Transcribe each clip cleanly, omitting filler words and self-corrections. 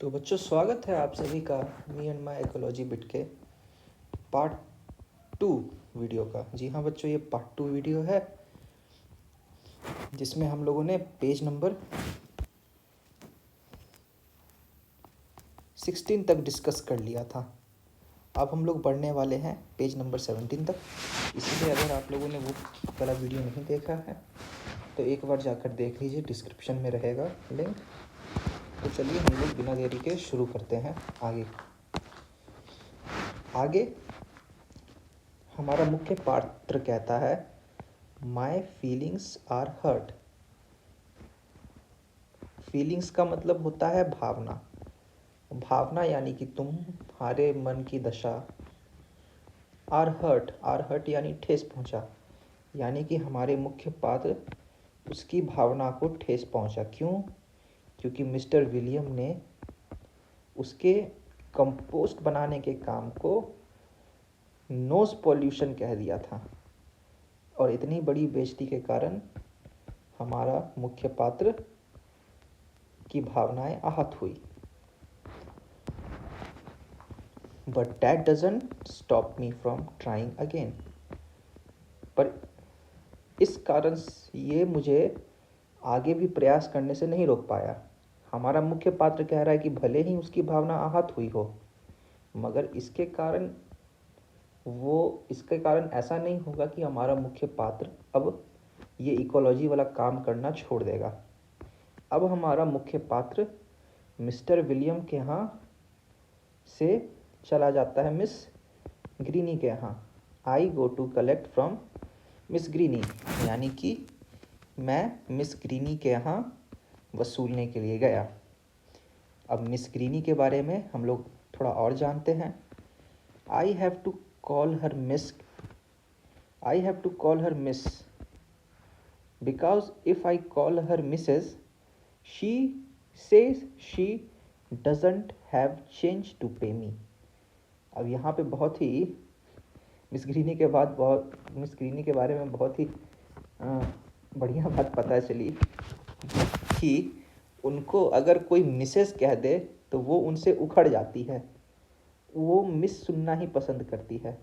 तो बच्चों, स्वागत है आप सभी का me and my ecology bit के पार्ट 2 वीडियो का। जी हाँ बच्चों, ये पार्ट 2 वीडियो है जिसमें हम लोगों ने पेज नंबर 16 तक डिस्कस कर लिया था। अब हम लोग बढ़ने वाले हैं पेज नंबर 17 तक। इसलिए अगर आप लोगों ने वो वाला वीडियो नहीं देखा है तो एक बार जाकर देख लीजिए, डिस्क्रिप्शन में रहेगा लिंक। तो चलिए हम लोग बिना देरी के शुरू करते हैं। आगे हमारा मुख्य पात्र कहता है my feelings are hurt. Feelings का मतलब होता है भावना। भावना यानी कि तुम्हारे मन की दशा। आर हर्ट यानी ठेस पहुंचा, यानी कि हमारे मुख्य पात्र उसकी भावना को ठेस पहुंचा। क्यों? क्योंकि मिस्टर विलियम ने उसके कंपोस्ट बनाने के काम को नोज पॉल्यूशन कह दिया था, और इतनी बड़ी बेइज्जती के कारण हमारा मुख्य पात्र की भावनाएं आहत हुई। But that doesn't stop me from trying again. पर इस कारण ये मुझे आगे भी प्रयास करने से नहीं रोक पाया। हमारा मुख्य पात्र कह रहा है कि भले ही उसकी भावना आहत हुई हो, मगर इसके कारण ऐसा नहीं होगा कि हमारा मुख्य पात्र अब ये इकोलॉजी वाला काम करना छोड़ देगा। अब हमारा मुख्य पात्र मिस्टर विलियम के यहाँ से चला जाता है मिस ग्रीनी के यहाँ। I go to collect from miss Greenie, यानी कि मैं मिस ग्रीनी के यहाँ वसूलने के लिए गया। अब मिस ग्रीनी के बारे में हम लोग थोड़ा और जानते हैं। I have to call her miss because if I call her missus she says she doesn't have change to pay me. अब यहाँ पे बहुत ही मिस ग्रीनी के बारे में बहुत ही बढ़िया बात पता चली कि उनको अगर कोई मिसेस कह दे तो वो उनसे उखड़ जाती है, वो मिस सुनना ही पसंद करती है,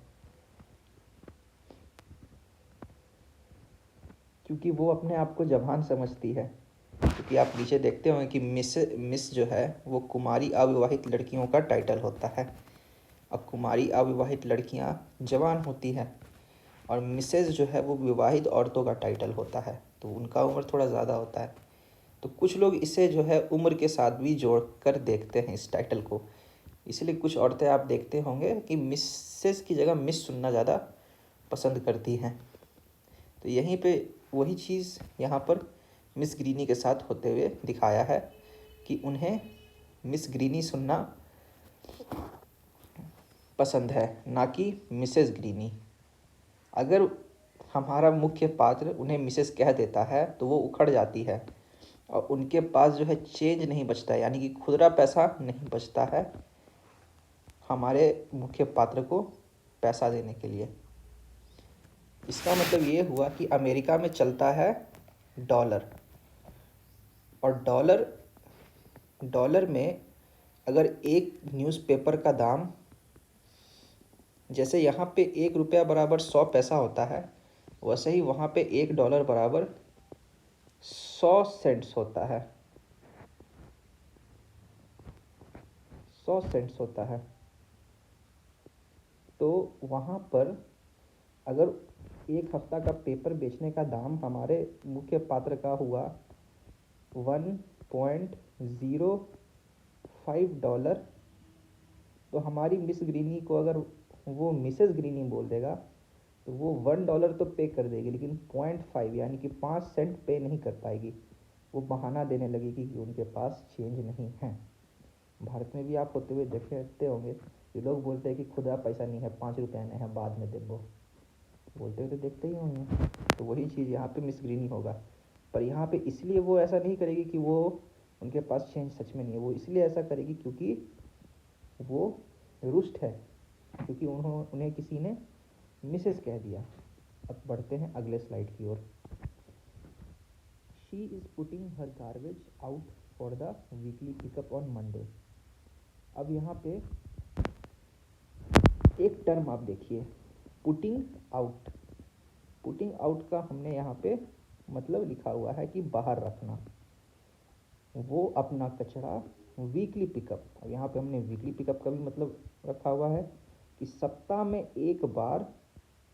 क्योंकि वो अपने आप को जवान समझती है। क्योंकि आप नीचे देखते होंगे कि मिस जो है वो कुमारी अविवाहित लड़कियों का टाइटल होता है। अब कुमारी अविवाहित लड़कियां जवान होती हैं, और मिसेज जो है वो विवाहित औरतों का टाइटल होता है, तो उनका उम्र थोड़ा ज़्यादा होता है। तो कुछ लोग इसे जो है उम्र के साथ भी जोड़ कर देखते हैं इस टाइटल को। इसलिए कुछ औरतें आप देखते होंगे कि मिसेस की जगह मिस सुनना ज़्यादा पसंद करती हैं। तो यहीं पे वही चीज़ यहाँ पर मिस ग्रीनी के साथ होते हुए दिखाया है कि उन्हें मिस ग्रीनी सुनना पसंद है, ना कि मिसेस ग्रीनी। अगर हमारा मुख्य पात्र उन्हें मिसेस कह देता है तो वो उखड़ जाती है, और उनके पास जो है चेंज नहीं बचता है, यानी कि खुदरा पैसा नहीं बचता है हमारे मुख्य पात्र को पैसा देने के लिए। इसका मतलब ये हुआ कि अमेरिका में चलता है डॉलर, और डॉलर में अगर एक न्यूज़पेपर का दाम, जैसे यहाँ पे 1 रुपया बराबर 100 पैसा होता है, वैसे ही वहाँ पे $1 बराबर 100 सेंट्स होता है। 100 सेंट्स होता है। तो वहाँ पर अगर एक हफ्ता का पेपर बेचने का दाम हमारे मुख्य पात्र का हुआ $1.05, तो हमारी मिस ग्रीनी को अगर वो मिसेस ग्रीनी बोल देगा तो वो $1 तो पे कर देगी, लेकिन 0.5 यानी कि 5 सेंट पे नहीं कर पाएगी। वो बहाना देने लगेगी कि उनके पास चेंज नहीं है। भारत में भी आप होते हुए देखते होंगे, ये लोग बोलते हैं कि खुदा पैसा नहीं है, 5 रुपये नहीं है, बाद में दे दो, बोलते हुए तो देखते ही होंगे। तो वही चीज़ यहाँ पे मिस ग्रीनी होगा। पर यहाँ पे इसलिए वो ऐसा नहीं करेगी कि वो उनके पास चेंज सच में नहीं है, वो इसलिए ऐसा करेगी क्योंकि वो रुष्ट है, क्योंकि उन्हें किसी ने मिसेस कह दिया। अब बढ़ते हैं अगले स्लाइड की ओर। She is putting her garbage out for the weekly pickup on Monday. अब यहाँ पे एक टर्म आप देखिए, पुटिंग आउट। पुटिंग आउट का हमने यहाँ पे मतलब लिखा हुआ है कि बाहर रखना। वो अपना कचरा वीकली पिकअप, अब यहाँ पे हमने वीकली पिकअप का भी मतलब रखा हुआ है कि सप्ताह में एक बार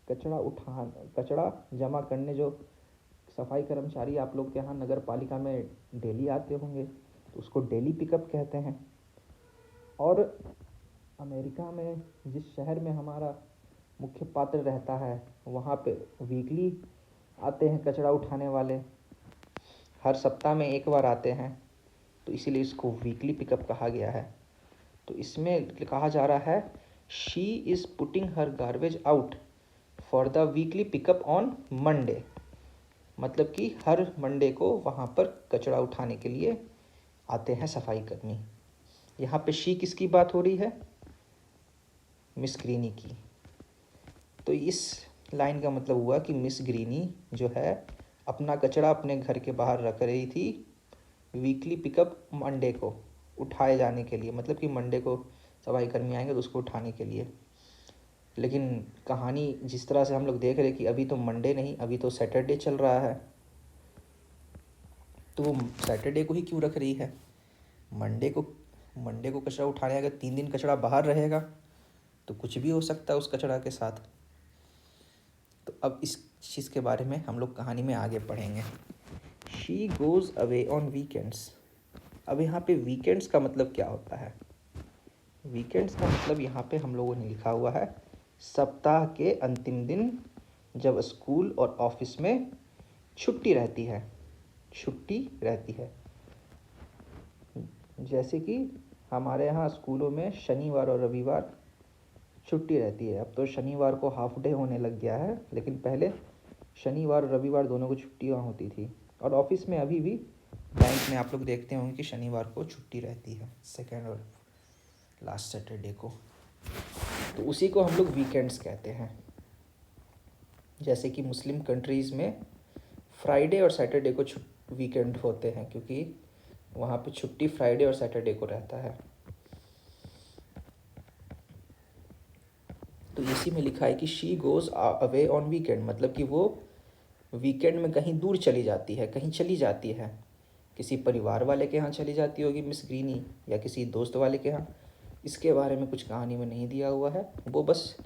कचरा जमा करने, जो सफाई कर्मचारी आप लोग के यहाँ नगर पालिका में डेली आते होंगे तो उसको डेली पिकअप कहते हैं। और अमेरिका में जिस शहर में हमारा मुख्य पात्र रहता है वहाँ पे वीकली आते हैं कचरा उठाने वाले, हर सप्ताह में एक बार आते हैं, तो इसीलिए इसको वीकली पिकअप कहा गया है। तो इसमें कहा जा रहा है she is putting her garbage out for the weekly pickup on Monday, मतलब कि हर मंडे को वहाँ पर कचरा उठाने के लिए आते हैं सफाई कर्मी। यहाँ पे शी किसकी बात हो रही है? मिस ग्रीनी की। तो इस लाइन का मतलब हुआ कि मिस ग्रीनी जो है अपना कचरा अपने घर के बाहर रख रही थी वीकली पिकअप मंडे को उठाए जाने के लिए, मतलब कि मंडे को सफाई कर्मी आएंगे तो उसको उठाने के लिए। लेकिन कहानी जिस तरह से हम लोग देख रहे हैं कि अभी तो मंडे नहीं, अभी तो सैटरडे चल रहा है, तो वो सैटरडे को ही क्यों रख रही है? मंडे को कचरा उठाने, अगर 3 दिन कचरा बाहर रहेगा तो कुछ भी हो सकता है उस कचरा के साथ। तो अब इस चीज़ के बारे में हम लोग कहानी में आगे पढ़ेंगे। She goes away on weekends. अब यहाँ पे वीकेंड्स का मतलब क्या होता है? वीकेंड्स का मतलब यहाँ पे हम लोगों ने लिखा हुआ है सप्ताह के अंतिम दिन, जब स्कूल और ऑफिस में छुट्टी रहती है। जैसे कि हमारे यहाँ स्कूलों में शनिवार और रविवार छुट्टी रहती है। अब तो शनिवार को हाफ डे होने लग गया है, लेकिन पहले शनिवार और रविवार दोनों को छुट्टियाँ होती थी। और ऑफिस में अभी भी बैंक में आप लोग देखते होंगे कि शनिवार को छुट्टी रहती है, सेकेंड और लास्ट सैटरडे को। तो उसी को हम लोग वीकेंड्स कहते हैं। जैसे कि मुस्लिम कंट्रीज़ में फ्राइडे और सैटरडे को वीकेंड होते हैं, क्योंकि वहाँ पे छुट्टी फ्राइडे और सैटरडे को रहता है। तो इसी में लिखा है कि she goes away on weekend, मतलब कि वो वीकेंड में कहीं दूर चली जाती है, कहीं चली जाती है। किसी परिवार वाले के यहाँ चली जाती होगी मिस ग्रीनी, या किसी दोस्त वाले के यहाँ। इसके बारे में कुछ कहानी में नहीं दिया हुआ है। वो बस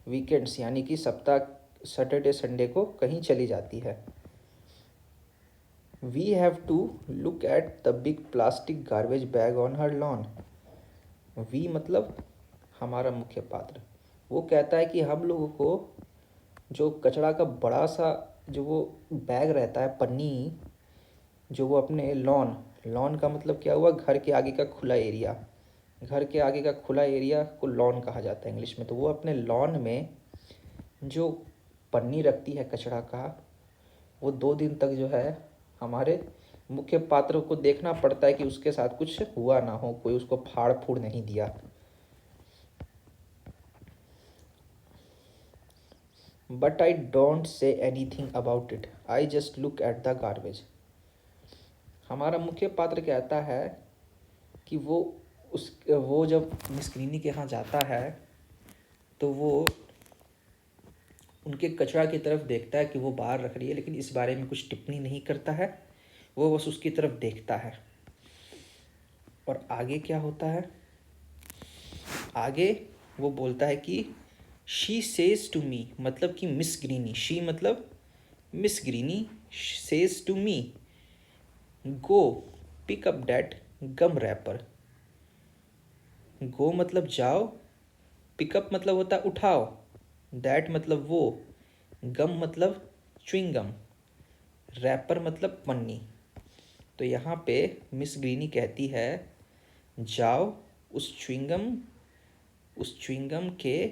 वीकेंड्स यानी कि सप्ताह सैटरडे संडे को कहीं चली जाती है। We have to look at the big plastic garbage bag on her lawn. We मतलब हमारा मुख्य पात्र, वो कहता है कि हम लोगों को जो कचरा का बड़ा सा जो वो बैग रहता है, पन्नी, जो वो अपने लॉन का मतलब क्या हुआ? घर के आगे का खुला एरिया। घर के आगे का खुला एरिया को लॉन कहा जाता है इंग्लिश में। तो वो अपने लॉन में जो पन्नी रखती है कचरा का, वो 2 दिन तक जो है हमारे मुख्य पात्र को देखना पड़ता है कि उसके साथ कुछ हुआ ना हो, कोई उसको फाड़ फूड़ नहीं दिया। But I don't say anything about it, I just look at the garbage. हमारा मुख्य पात्र कहता है कि वो जब मिस ग्रीनी के यहाँ जाता है तो वो उनके कचरा की तरफ देखता है कि वो बाहर रख रही है, लेकिन इस बारे में कुछ टिप्पणी नहीं करता है। वो बस उसकी तरफ देखता है। और आगे क्या होता है? आगे वो बोलता है कि शी सेज टू मी, मतलब कि मिस ग्रीनी, शी मतलब miss Greenie, says to me go pick up that gum wrapper. Go मतलब जाओ, पिकअप मतलब होता है उठाओ, दैट मतलब वो, गम मतलब च्युइंगम, रैपर मतलब पन्नी। तो यहाँ पे मिस ग्रीनी कहती है जाओ उस च्युइंगम के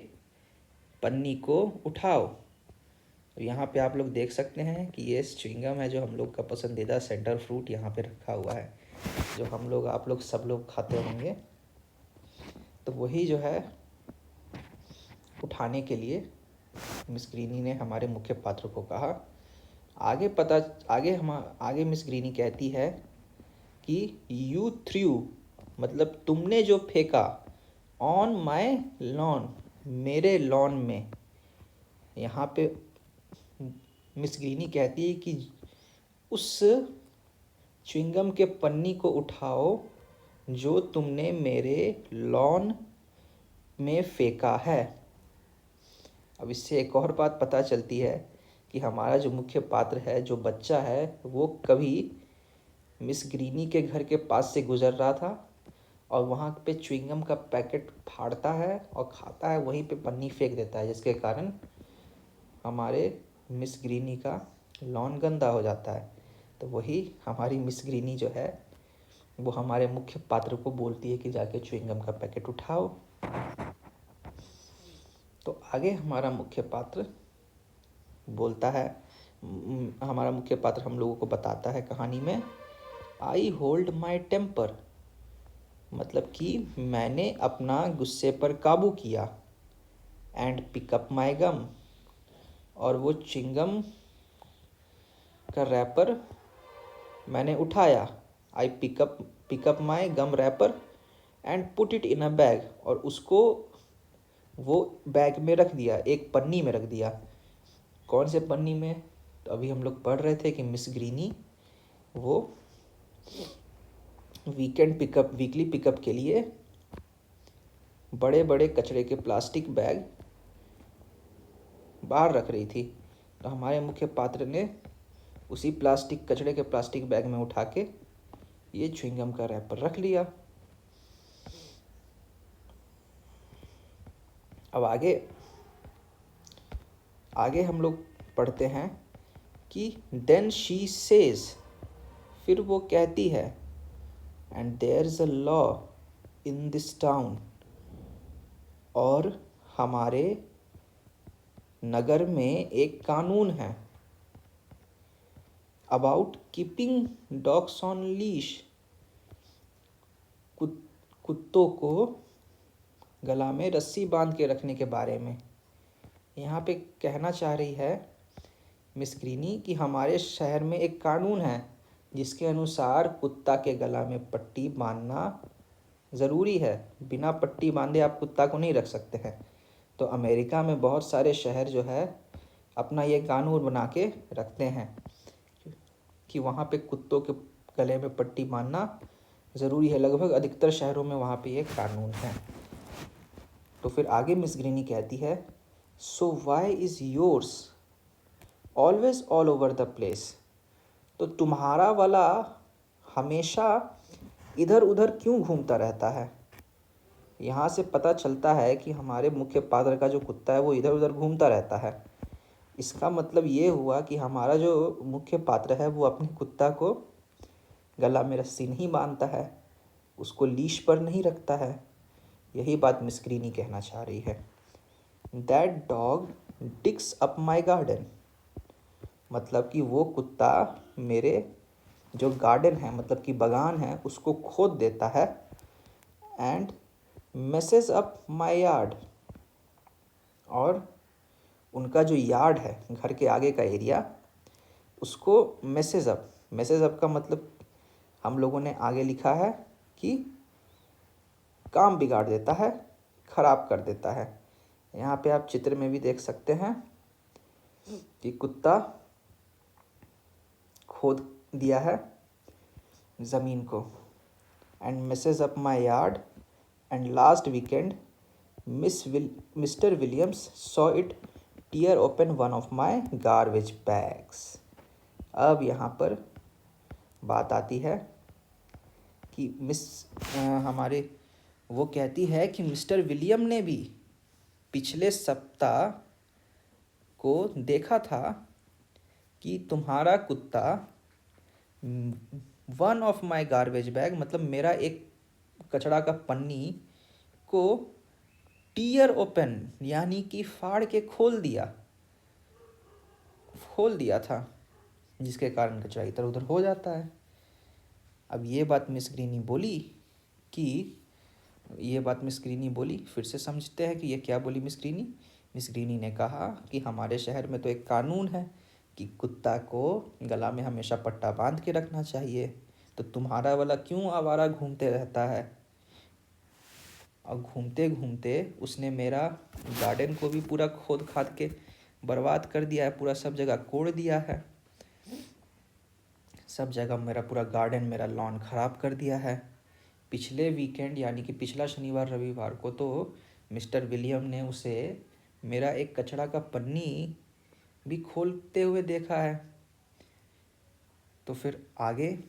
पन्नी को उठाओ। तो यहाँ पे आप लोग देख सकते हैं कि ये च्युइंगम है जो हम लोग का पसंदीदा सेंटर फ्रूट यहाँ पे रखा हुआ है, जो हम लोग आप लोग सब लोग खाते होंगे। तो वही जो है उठाने के लिए मिस ग्रीनी ने हमारे मुख्य पात्र को कहा। आगे मिस ग्रीनी कहती है कि यू थ्रू मतलब तुमने जो फेंका, ऑन माई लॉन, मेरे लॉन में। यहाँ पे मिस ग्रीनी कहती है कि उस च्युइंगम के पन्नी को उठाओ जो तुमने मेरे लॉन में फेंका है। अब इससे एक और बात पता चलती है कि हमारा जो मुख्य पात्र है, जो बच्चा है, वो कभी मिस ग्रीनी के घर के पास से गुजर रहा था और वहाँ पे च्युइंगम का पैकेट फाड़ता है और खाता है, वहीं पे पन्नी फेंक देता है, जिसके कारण हमारे मिस ग्रीनी का लॉन गंदा हो जाता है। तो वही हमारी मिस ग्रीनी जो है वो हमारे मुख्य पात्र को बोलती है कि जाके च्युइंगम का पैकेट उठाओ। तो आगे हमारा मुख्य पात्र बोलता है, हमारा मुख्य पात्र हम लोगों को बताता है कहानी में, आई होल्ड माई टेम्पर, मतलब कि मैंने अपना गुस्से पर काबू किया, एंड पिकअप माई गम, और वो चिंगम का रैपर मैंने उठाया, I pick up my gum wrapper and put it in a bag, और उसको वो बैग में रख दिया, एक पन्नी में रख दिया। कौन से पन्नी में? तो अभी हम लोग पढ़ रहे थे कि मिस ग्रीनी वो वीकली पिकअप के लिए बड़े बड़े कचरे के प्लास्टिक बैग बाहर रख रही थी। तो हमारे मुख्य पात्र ने उसी कचरे के प्लास्टिक बैग में उठा के ये च्युइंगम का रैपर रख लिया। अब आगे हम लोग पढ़ते हैं कि देन शी सेज, फिर वो कहती है, and there is a law in this town, और हमारे नगर में एक कानून है, about keeping dogs on leash, कुत्तों को गला में रस्सी बांध के रखने के बारे में। यहाँ पे कहना चाह रही है मिस ग्रीनी कि हमारे शहर में एक कानून है जिसके अनुसार कुत्ता के गला में पट्टी बांधना ज़रूरी है। बिना पट्टी बांधे आप कुत्ता को नहीं रख सकते हैं। तो अमेरिका में बहुत सारे शहर जो है अपना ये कानून बना के रखते हैं कि वहाँ पे कुत्तों के गले में पट्टी बांधना ज़रूरी है। लगभग अधिकतर शहरों में वहाँ पे ये कानून है। तो फिर आगे मिस ग्रीनी कहती है, so why is yours always all over the place, तो तुम्हारा वाला हमेशा इधर उधर क्यों घूमता रहता है। यहाँ से पता चलता है कि हमारे मुख्य पात्र का जो कुत्ता है वो इधर उधर घूमता रहता है। इसका मतलब ये हुआ कि हमारा जो मुख्य पात्र है वो अपने कुत्ता को गला में रस्सी नहीं बांधता है, उसको लीश पर नहीं रखता है। यही बात मिस ग्रीनी कहना चाह रही है। That dog digs up my garden, मतलब कि वो कुत्ता मेरे जो गार्डन है, मतलब कि बागान है, उसको खोद देता है। And messes up my yard, और उनका जो यार्ड है, घर के आगे का एरिया, उसको मेसेज अप का मतलब हम लोगों ने आगे लिखा है कि काम बिगाड़ देता है, खराब कर देता है। यहाँ पे आप चित्र में भी देख सकते हैं कि कुत्ता खोद दिया है ज़मीन को। And messes up my yard, and last weekend mister Williams saw it tear open one of my garbage bags. अब यहाँ पर बात आती है कि हमारे वो कहती है कि मिस्टर विलियम ने भी पिछले सप्ताह को देखा था कि तुम्हारा कुत्ता one of my garbage bag, मतलब मेरा एक कचड़ा का पन्नी को टीयर ओपन, यानी कि फाड़ के खोल दिया था, जिसके कारण कचरा इधर उधर हो जाता है। अब ये बात मिस ग्रीनी बोली, फिर से समझते हैं कि ये क्या बोली मिस ग्रीनी। मिस ग्रीनी ने कहा कि हमारे शहर में तो एक कानून है कि कुत्ता को गला में हमेशा पट्टा बांध के रखना चाहिए, तो तुम्हारा वाला क्यों आवारा घूमते रहता है। और घूमते घूमते उसने मेरा गार्डन को भी पूरा खोद खाद के बर्बाद कर दिया है, पूरा सब जगह कोड़ दिया है, सब जगह मेरा पूरा गार्डन, मेरा लॉन ख़राब कर दिया है। पिछले वीकेंड यानी कि पिछला शनिवार रविवार को तो मिस्टर विलियम ने उसे मेरा एक कचरा का पन्नी भी खोलते हुए देखा है। तो फिर आगे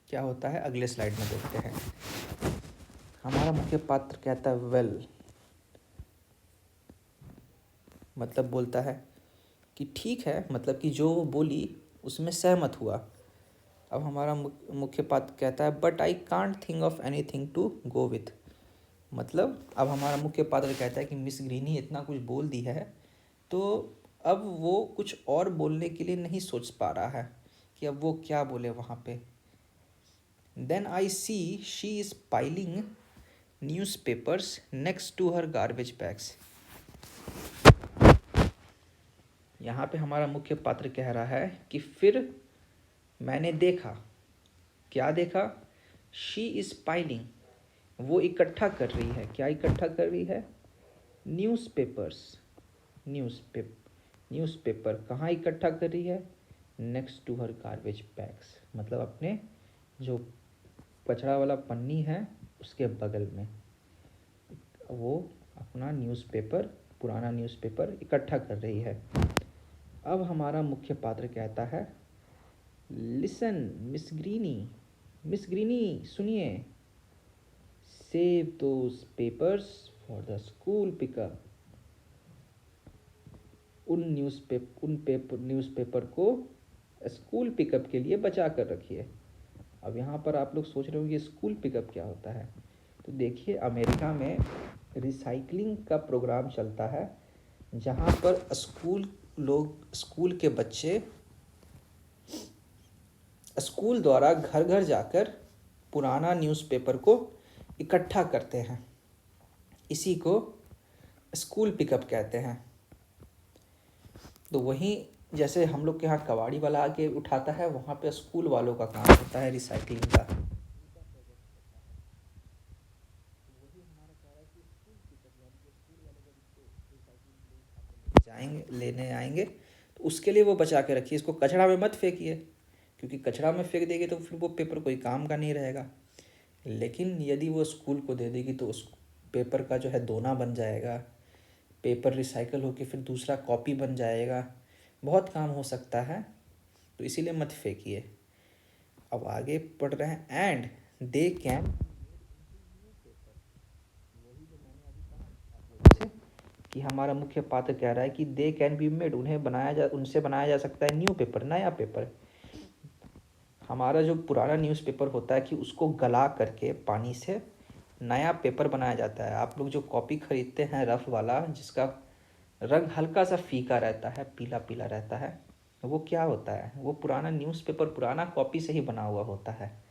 क्या होता है अगले स्लाइड में देखते हैं। हमारा मुख्य पात्र कहता है वेल, मतलब बोलता है कि ठीक है, मतलब कि जो वो बोली उसमें सहमत हुआ। अब हमारा मुख्य पात्र कहता है but I can't think of anything to go with. मतलब अब हमारा मुख्य पात्र कहता है कि मिस ग्रीनी इतना कुछ बोल दी है तो अब वो कुछ और बोलने के लिए नहीं सोच पा रहा है कि अब वो क्या बोले वहाँ पे। Then I see she is piling newspapers next to her garbage bags. यहाँ पे हमारा मुख्य पात्र कह रहा है कि फिर मैंने देखा, क्या देखा, शी इज़ पाइलिंग, वो इकट्ठा कर रही है। क्या इकट्ठा कर रही है? न्यूज़पेपर्स, न्यूज़पेपर कहाँ इकट्ठा कर रही है? Next to her garbage bags, मतलब अपने जो कचरा वाला पन्नी है उसके बगल में वो अपना न्यूज़पेपर, पुराना न्यूज़पेपर इकट्ठा कर रही है। अब हमारा मुख्य पात्र कहता है लिसन मिस ग्रीनी सुनिए, save those papers for the school pickup. उन न्यूज़पेपर को स्कूल पिकअप के लिए बचा कर रखिए। अब यहाँ पर आप लोग सोच रहे होंगे स्कूल पिकअप क्या होता है। तो देखिए अमेरिका में रिसाइकलिंग का प्रोग्राम चलता है जहाँ पर स्कूल के बच्चे स्कूल द्वारा घर घर जाकर पुराना न्यूज़पेपर को इकट्ठा करते हैं। इसी को स्कूल पिकअप कहते हैं। तो वहीं जैसे हम लोग के यहाँ कबाड़ी वाला आके उठाता है, वहाँ पे स्कूल वालों का काम होता है रिसाइकलिंग का। लेने आएंगे तो उसके लिए वो बचा के रखिए, इसको कचरा में मत फेंकिए, क्योंकि कचरा में फेंक देगी तो फिर वो पेपर कोई काम का नहीं रहेगा। लेकिन यदि वो स्कूल को दे देगी तो उस पेपर का जो है दोना बन जाएगा, पेपर रिसाइकल होकर फिर दूसरा कॉपी बन जाएगा, बहुत काम हो सकता है। तो इसीलिए मत फेंकिए। अब आगे पढ़ रहे हैं एंड दे कैन, कि हमारा मुख्य पात्र कह रहा है कि दे कैन बी मेड, उनसे बनाया जा सकता है न्यू पेपर, नया पेपर। हमारा जो पुराना न्यूज़पेपर होता है कि उसको गला करके पानी से नया पेपर बनाया जाता है। आप लोग जो कॉपी खरीदते हैं रफ वाला, जिसका रंग हल्का सा फीका रहता है, पीला पीला रहता है, वो क्या होता है? वो पुराना न्यूज़पेपर, पुराना कॉपी से ही बना हुआ होता है।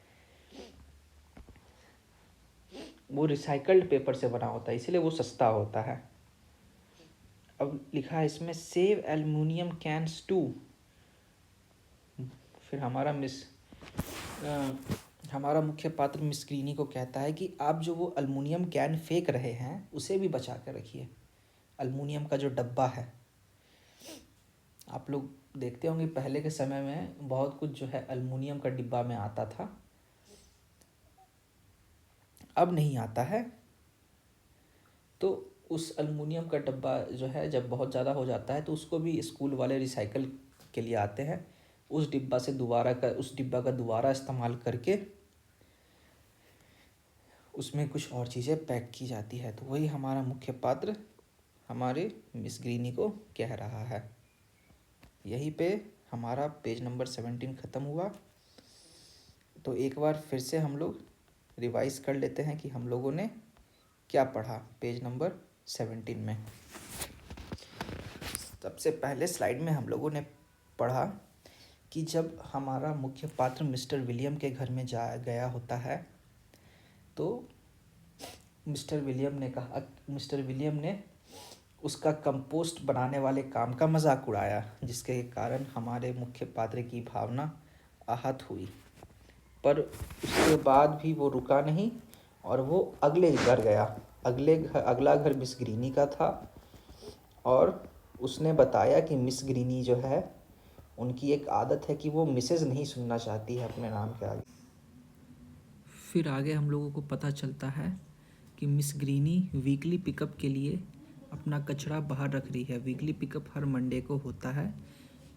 वो रिसाइकल्ड पेपर से बना होता है, इसीलिए वो सस्ता होता है। अब लिखा है इसमें सेव एल्युमिनियम कैन्स टू। फिर हमारा मुख्य पात्र मिस ग्रीनी को कहता है कि आप जो वो एल्युमिनियम कैन फेंक रहे हैं उसे भी बचा कर रखिए। एल्युमिनियम का जो डब्बा है, आप लोग देखते होंगे पहले के समय में बहुत कुछ जो है एल्युमिनियम का डिब्बा में आता था, अब नहीं आता है। तो उस एल्युमिनियम का डब्बा जो है जब बहुत ज़्यादा हो जाता है तो उसको भी स्कूल वाले रिसाइकल के लिए आते हैं। उस डिब्बा का दोबारा इस्तेमाल करके उसमें कुछ और चीज़ें पैक की जाती है। तो वही हमारा मुख्य पात्र हमारे मिस ग्रीनी को कह रहा है। यहीं पे हमारा पेज नंबर 17 ख़त्म हुआ। तो एक बार फिर से हम लोग रिवाइज कर लेते हैं कि हम लोगों ने क्या पढ़ा पेज नंबर 17 में। सबसे पहले स्लाइड में हम लोगों ने पढ़ा कि जब हमारा मुख्य पात्र मिस्टर विलियम के घर में गया होता है तो मिस्टर विलियम ने उसका कंपोस्ट बनाने वाले काम का मजाक उड़ाया, जिसके कारण हमारे मुख्य पात्र की भावना आहत हुई। पर उसके बाद भी वो रुका नहीं और वो अगले घर गया। अगला घर मिस ग्रीनी का था और उसने बताया कि मिस ग्रीनी जो है, उनकी एक आदत है कि वो मिसेज नहीं सुनना चाहती है अपने नाम के आगे। फिर आगे हम लोगों को पता चलता है कि मिस ग्रीनी वीकली पिकअप के लिए अपना कचरा बाहर रख रही है। वीकली पिकअप हर मंडे को होता है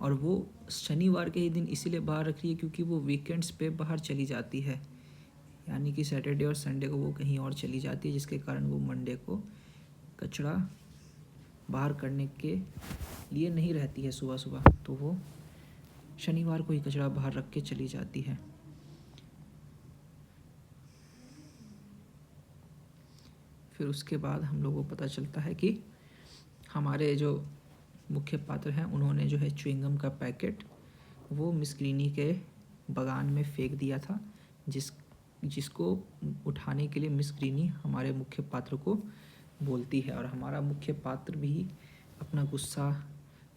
और वो शनिवार के ही दिन इसीलिए बाहर रख रही है क्योंकि वो वीकेंड्स पे बाहर चली जाती है, यानी कि सैटरडे और संडे को वो कहीं और चली जाती है, जिसके कारण वो मंडे को कचरा बाहर करने के लिए नहीं रहती है सुबह सुबह, तो वो शनिवार को ही कचरा बाहर रख के चली जाती है। फिर उसके बाद हम लोगों को पता चलता है कि हमारे जो मुख्य पात्र हैं उन्होंने जो है च्युइंगम का पैकेट वो मिस ग्रीनी के बगान में फेंक दिया था, जिसको उठाने के लिए मिस ग्रीनी हमारे मुख्य पात्र को बोलती है और हमारा मुख्य पात्र भी अपना गुस्सा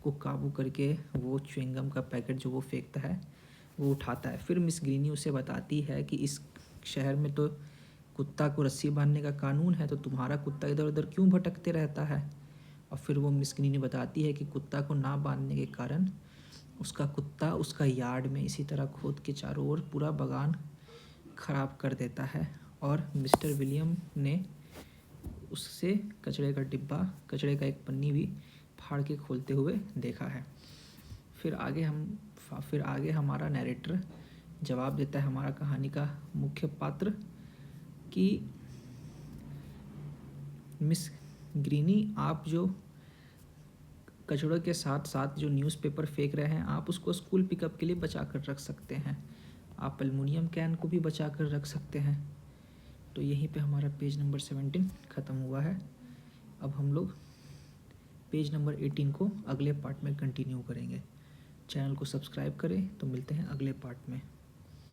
को काबू करके वो च्युइंगम का पैकेट जो वो फेंकता है वो उठाता है। फिर मिस ग्रीनी उसे बताती है कि इस शहर में तो कुत्ता को रस्सी बांधने का कानून है, तो तुम्हारा कुत्ता इधर उधर क्यों भटकते रहता है। और फिर वो मिस ग्रीनी बताती है कि कुत्ता को ना बांधने के कारण उसका कुत्ता उसका यार्ड में इसी तरह खोद के चारों ओर पूरा बगान ख़राब कर देता है और मिस्टर विलियम ने उससे कचरे का डिब्बा, कचरे का एक पन्नी भी फाड़ के खोलते हुए देखा है। फिर आगे हमारा नैरेटर जवाब देता है, हमारा कहानी का मुख्य पात्र, कि मिस ग्रीनी आप जो कचड़ों के साथ साथ जो न्यूज़पेपर फेंक रहे हैं आप उसको स्कूल पिकअप के लिए बचा कर रख सकते हैं, आप एल्युमिनियम कैन को भी बचा कर रख सकते हैं। तो यहीं पे हमारा पेज नंबर 17 ख़त्म हुआ है। अब हम लोग पेज नंबर 18 को अगले पार्ट में कंटिन्यू करेंगे। चैनल को सब्सक्राइब करें। तो मिलते हैं अगले पार्ट में।